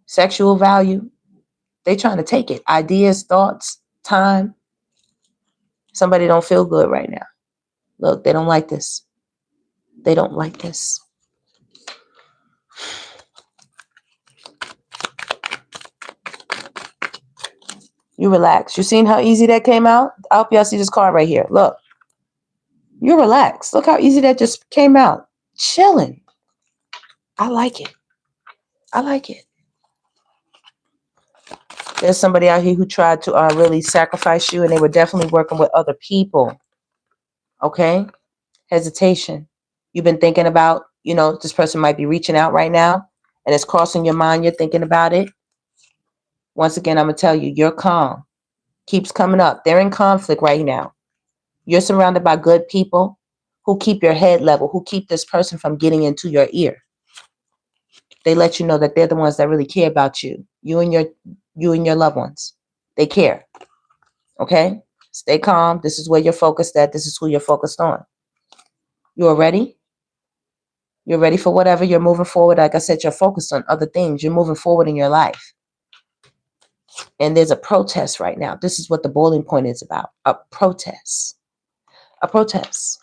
sexual value. They trying to take it. Ideas, thoughts, time. Somebody don't feel good right now. Look, they don't like this. They don't like this. You relax. You seen how easy that came out? I hope y'all see this card right here. Look. You relax. Look how easy that just came out. Chilling. I like it. I like it. There's somebody out here who tried to really sacrifice you, and they were definitely working with other people. Okay? Hesitation. You've been thinking about, this person might be reaching out right now, and it's crossing your mind. You're thinking about it. Once again, I'm going to tell you, you're calm. Keeps coming up. They're in conflict right now. You're surrounded by good people who keep your head level, who keep this person from getting into your ear. They let you know that they're the ones that really care about you. You and your loved ones. They care. Okay? Stay calm. This is where you're focused at. This is who you're focused on. You're ready? You're ready for whatever. You're moving forward. Like I said, you're focused on other things. You're moving forward in your life. And there's a protest right now. This is what the boiling point is about. A protest. A protest.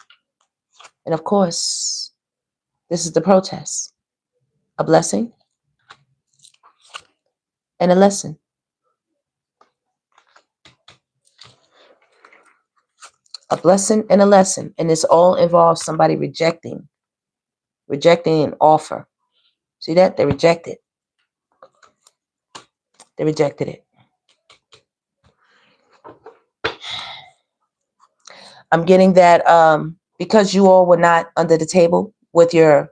And of course, this is the protest. A blessing and a lesson. A blessing and a lesson. And this all involves somebody rejecting an offer. See that? They rejected. They rejected it. I'm getting that because you all were not under the table with your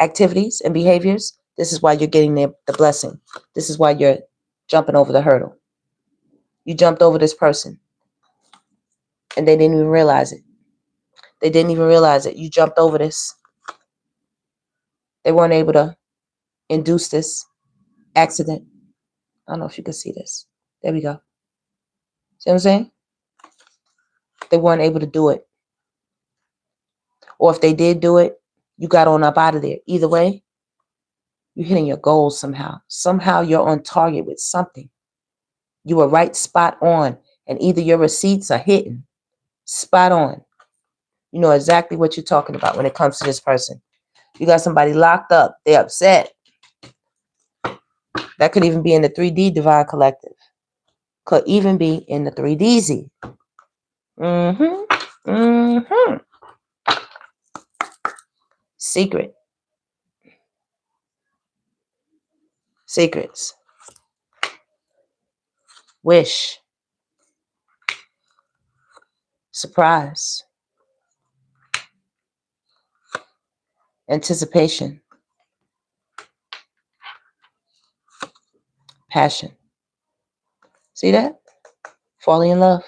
activities and behaviors, this is why you're getting the blessing. This is why you're jumping over the hurdle. You jumped over this person, and they didn't even realize it. They didn't even realize it. You jumped over this. They weren't able to induce this accident. I don't know if you can see this. There we go. See what I'm saying? They weren't able to do it. Or if they did do it, you got on up out of there. Either way, you're hitting your goals somehow. Somehow you're on target with something. You were right spot on. And either your receipts are hitting spot on. You know exactly what you're talking about when it comes to this person. You got somebody locked up. They're upset. That could even be in the 3D Divine Collective. Could even be in the 3DZ. Secret. Secrets. Wish. Surprise. Anticipation. Passion. See that? Falling in love.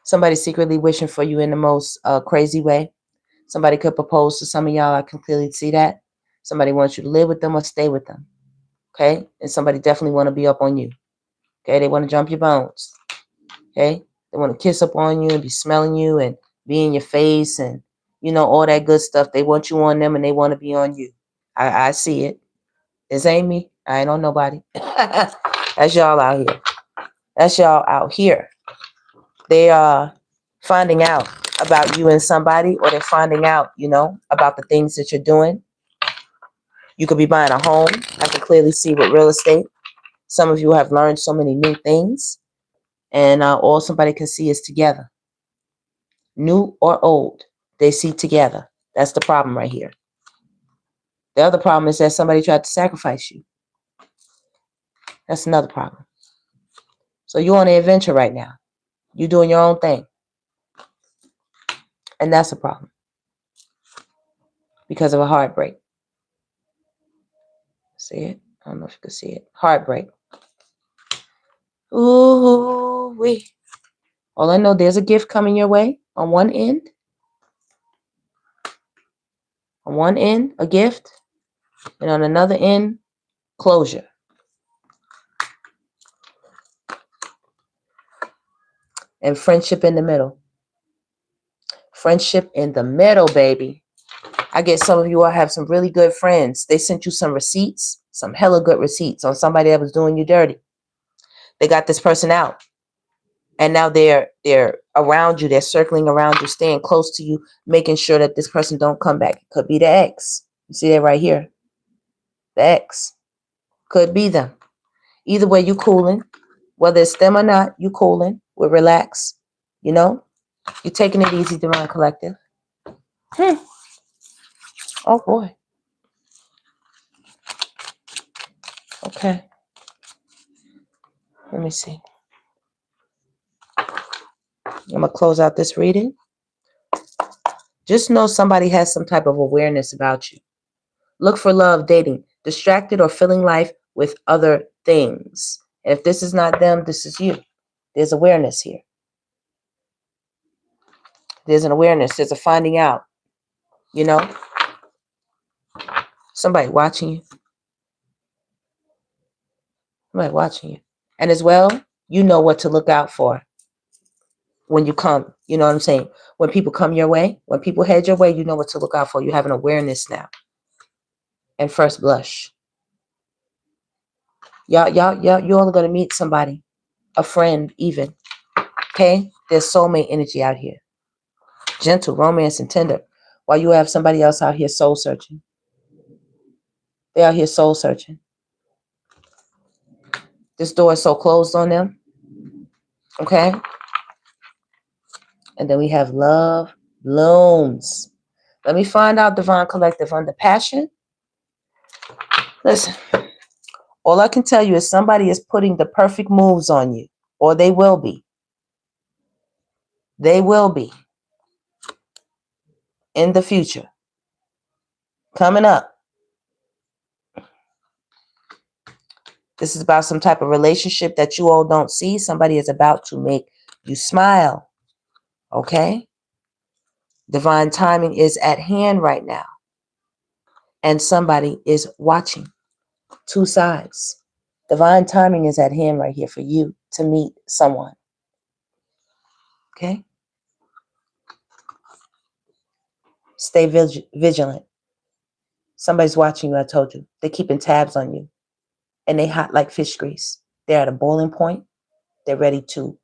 Somebody secretly wishing for you in the most crazy way. Somebody could propose to some of y'all. I can clearly see that. Somebody wants you to live with them or stay with them. Okay? And somebody definitely want to be up on you. Okay? They want to jump your bones. Okay? They want to kiss up on you and be smelling you and be in your face and, you know, all that good stuff. They want you on them and they want to be on you. I see it. This ain't me. I ain't on nobody. That's y'all out here. That's y'all out here. They are finding out about you and somebody, or they're finding out, you know, about the things that you're doing. You could be buying a home. I can clearly see with real estate. Some of you have learned so many new things, and all somebody can see is together. New or old, they see together. That's the problem right here. The other problem is that somebody tried to sacrifice you. That's another problem. So you're on an adventure right now. You're doing your own thing. And that's a problem. Because of a heartbreak. See it? I don't know if you can see it. Heartbreak. Ooh, wee. All I know, there's a gift coming your way on one end. On one end, a gift. And on another end, closure. And friendship in the middle. Friendship in the middle, baby. I get some of you all have some really good friends. They sent you some receipts, some hella good receipts on somebody that was doing you dirty. They got this person out. And now they're around you. They're circling around you, staying close to you, making sure that this person don't come back. It could be the ex. You see that right here? The ex. Could be them. Either way, you cooling. Whether it's them or not, you cooling. We're relaxed. You know? You're taking it easy, Divine Collective. Oh, boy. Okay. Let me see. I'm going to close out this reading. Just know somebody has some type of awareness about you. Look for love, dating, distracted, or filling life with other things. And if this is not them, this is you. There's awareness here. There's an awareness. There's a finding out. You know? Somebody watching you. Somebody watching you. And as well, you know what to look out for when you come. You know what I'm saying? When people come your way, when people head your way, you know what to look out for. You have an awareness now. And first blush. You all are going to meet somebody. A friend, even. Okay? There's soulmate energy out here. Gentle, romance, and tender. While you have somebody else out here soul searching. They're out here soul searching. This door is so closed on them. Okay? And then we have love blooms. Let me find out, Divine Collective, under passion. Listen. All I can tell you is somebody is putting the perfect moves on you. Or they will be. They will be. In the future. Coming up. This is about some type of relationship that you all don't see. Somebody is about to make you smile. Okay? Divine timing is at hand right now. And somebody is watching. Two sides. Divine timing is at hand right here for you to meet someone. Okay? Stay vigilant. Somebody's watching you, I told you. They're keeping tabs on you. and they hot like fish grease. They're at a boiling point. They're ready to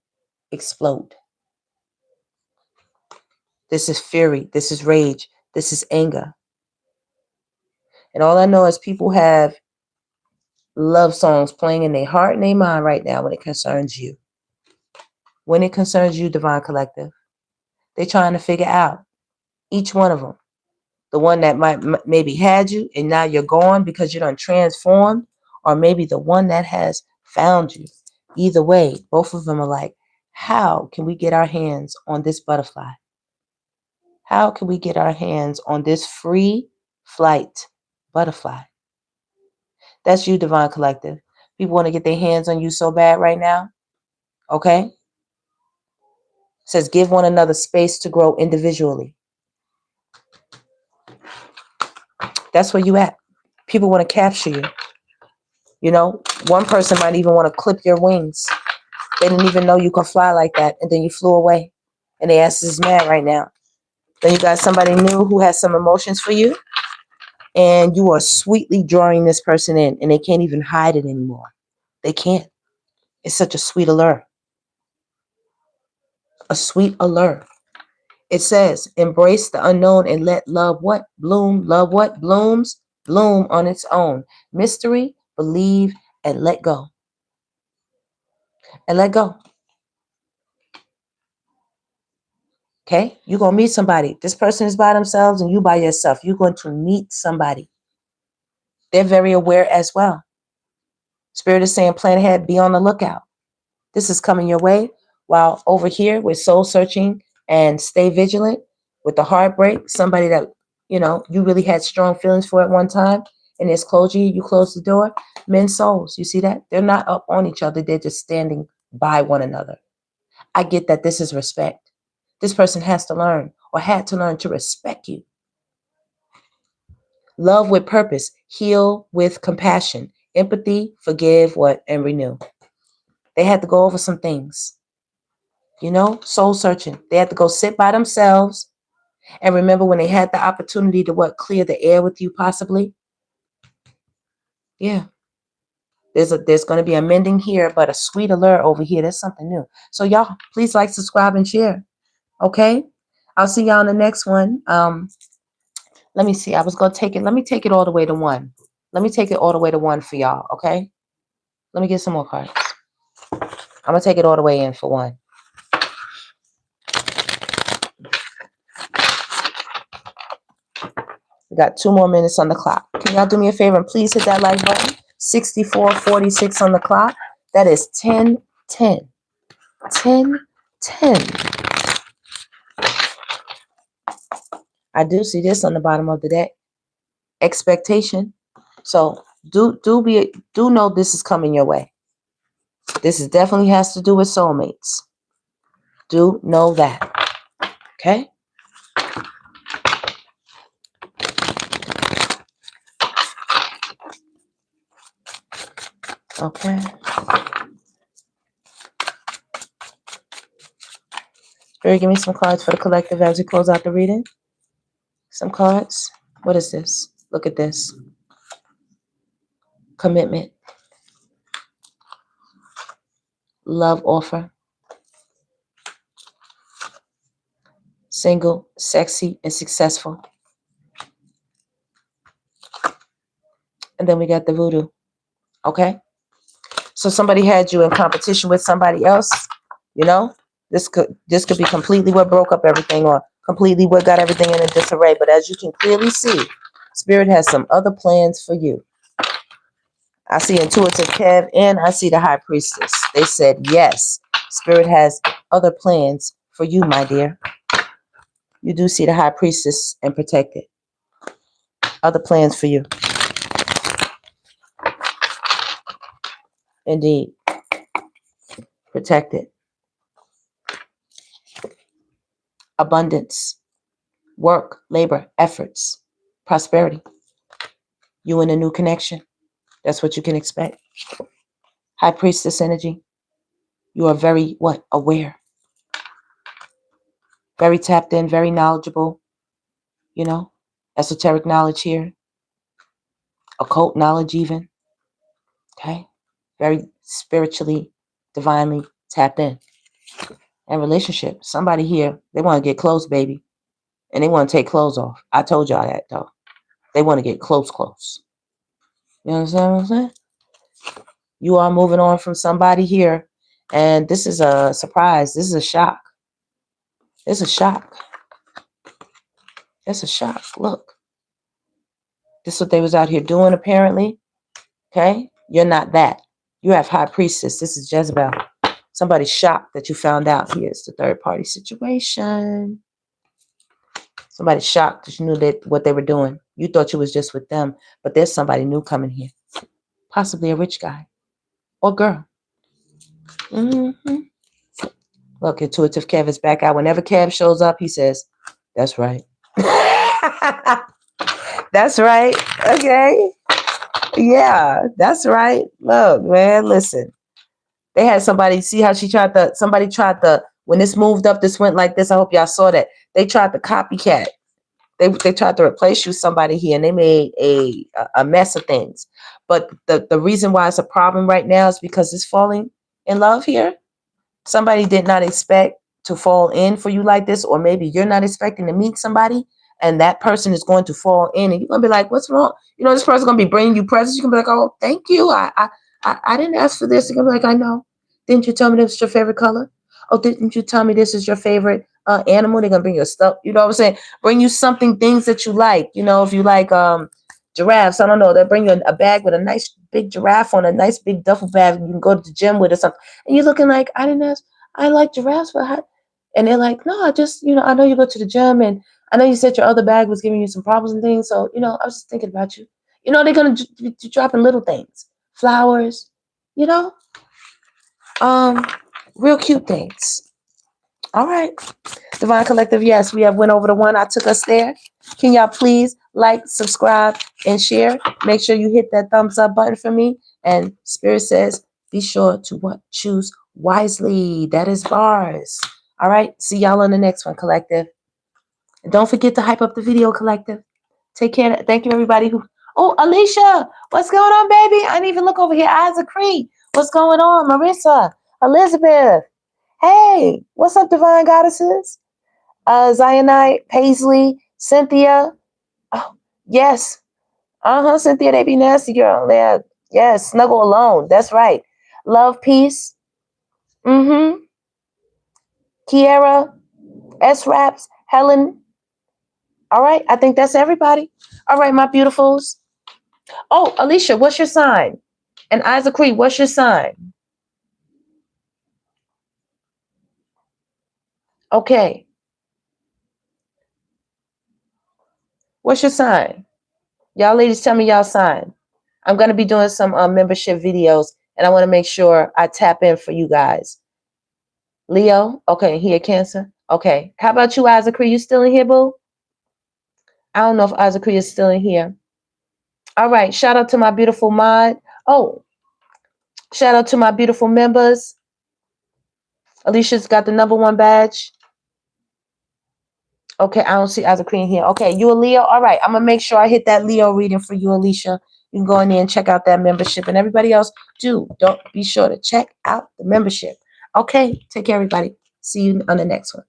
explode. This is fury. This is rage. This is anger. And all I know is people have love songs playing in their heart and their mind right now when it concerns you. When it concerns you, Divine Collective, they're trying to figure out, each one of them, the one that might maybe had you and now you're gone because you done transformed, or maybe the one that has found you. Either way, both of them are like, how can we get our hands on this butterfly? How can we get our hands on this free flight butterfly? That's you, Divine Collective. People want to get their hands on you so bad right now. Okay? It says give one another space to grow individually. That's where you at. People want to capture you. You know, one person might even want to clip your wings. They didn't even know you could fly like that, and then you flew away. And their ass is mad right now. Then you got somebody new who has some emotions for you, and you are sweetly drawing this person in, and they can't even hide it anymore. They can't. It's such a sweet allure. A sweet allure. It says, embrace the unknown and let love what? Bloom. Love what? Blooms. Bloom on its own. Mystery, believe, and let go. And let go. Okay? You're going to meet somebody. This person is by themselves and you by yourself. You're going to meet somebody. They're very aware as well. Spirit is saying, plan ahead, be on the lookout. This is coming your way. While over here with soul searching and stay vigilant with the heartbreak, somebody that, you know, you really had strong feelings for at one time, and there's closure, you close the door. Men's souls, you see that? They're not up on each other. They're just standing by one another. I get that this is respect. This person has to learn or had to learn to respect you. Love with purpose, heal with compassion, empathy, forgive, what, and renew. They had to go over some things. You know, soul searching. They had to go sit by themselves and remember when they had the opportunity to what, clear the air with you possibly. Yeah. There's going to be a mending here, but a sweet allure over here. There's something new. So y'all, please like, subscribe, and share. Okay? I'll see y'all in the next one. Let me see. I was going to take it. Let me take it all the way to 1. Let me take it all the way to 1 for y'all. Okay? Let me get some more cards. I'm going to take it all the way in for 1. We got 2 more minutes on the clock. Can y'all do me a favor and please hit that like button? 64:46 on the clock. That is 10:10. 10:10. I do see this on the bottom of the deck. Expectation. So do know this is coming your way. This is definitely has to do with soulmates. Do know that. Okay? Okay. Spirit, give me some cards for the collective as we close out the reading. Some cards. What is this? Look at this. Commitment. Love offer. Single, sexy, and successful. And then we got the voodoo. Okay? So somebody had you in competition with somebody else, you know? This could be completely what broke up everything or completely what got everything in a disarray. But as you can clearly see, Spirit has some other plans for you. I see Intuitive Kev and I see the High Priestess. They said, yes, Spirit has other plans for you, my dear. You do see the High Priestess and Protected. Other plans for you. Indeed. Protected. Abundance. Work, labor, efforts, prosperity. You in a new connection. That's what you can expect. High Priestess energy. You are very, what? Aware. Very tapped in, very knowledgeable. You know, esoteric knowledge here. Occult knowledge even. Okay? Very spiritually, divinely tapped in. And relationship. Somebody here, they want to get close, baby. And they want to take clothes off. I told y'all that, though. They want to get close. You understand what I'm saying? You are moving on from somebody here. And this is a surprise. This is a shock. It's a shock. It's a shock. Look. This is what they was out here doing, apparently. Okay? You're not that. You have high priestess. This is Jezebel. Somebody's shocked that you found out. Here's the third party situation. Somebody's shocked that you knew that what they were doing. You thought you was just with them. But there's somebody new coming here. Possibly a rich guy. Or girl. Look, intuitive Kev is back out. Whenever Kev shows up, he says, that's right. That's right. Okay. Yeah, that's right. Look, man, listen. They had somebody, see how somebody tried to, when this moved up, this went like this. I hope y'all saw that. They tried to copycat. They tried to replace you somebody here, and they made a mess of things. But the reason why it's a problem right now is because it's falling in love here. Somebody did not expect to fall in for you like this, or maybe you're not expecting to meet somebody, and that person is going to fall in, and you're going to be like, what's wrong? You know, this person's going to be bringing you presents. You're going to be like, oh, thank you. I didn't ask for this. You're going to be like, I know. Didn't you tell me this is your favorite color? Oh, didn't you tell me this is your favorite animal? They're going to bring you stuff. You know what I'm saying? Bring you things that you like. You know, if you like giraffes, I don't know. They'll bring you a bag with a nice big giraffe on a nice big duffel bag. You can go to the gym with or something. And you're looking like, I didn't ask. I like giraffes, but and they're like, no, I just, I know you go to the gym, and I know you said your other bag was giving you some problems and things. So, I was just thinking about you. They're going to be dropping little things, flowers, real cute things. All right. Divine Collective, yes, we have went over the one. I took us there. Can y'all please like, subscribe, and share? Make sure you hit that thumbs up button for me. And Spirit says, be sure to choose wisely. That is bars. All right. See y'all on the next one, Collective. And don't forget to hype up the video, Collective. Take care. Thank you, everybody. Oh, Alicia, what's going on, baby? I didn't even look over here. Isaac Cree, what's going on? Marissa, Elizabeth. Hey, what's up, Divine Goddesses? Zionite, Paisley, Cynthia. Oh, yes. Cynthia, they be nasty, girl. Yeah, yes, snuggle alone. That's right. Love, peace. Kiara, S-Raps, Helen. All right, I think that's everybody. All right, my beautifuls. Oh, Alicia, what's your sign? And Isaac Cree, what's your sign? Okay. What's your sign? Y'all ladies, tell me y'all sign. I'm going to be doing some membership videos, and I want to make sure I tap in for you guys. Leo, okay, he a Cancer. Okay, how about you, Isaac Cree? You still in here, boo? I don't know if Isaac Cree is still in here. All right, shout out to my beautiful mod. Oh, shout out to my beautiful members. Alicia's got the #1 badge. Okay, I don't see Isaac Cree in here. Okay, you a Leo? All right, I'm going to make sure I hit that Leo reading for you, Alicia. You can go in there and check out that membership. And everybody else, don't be sure to check out the membership. Okay, take care, everybody. See you on the next one.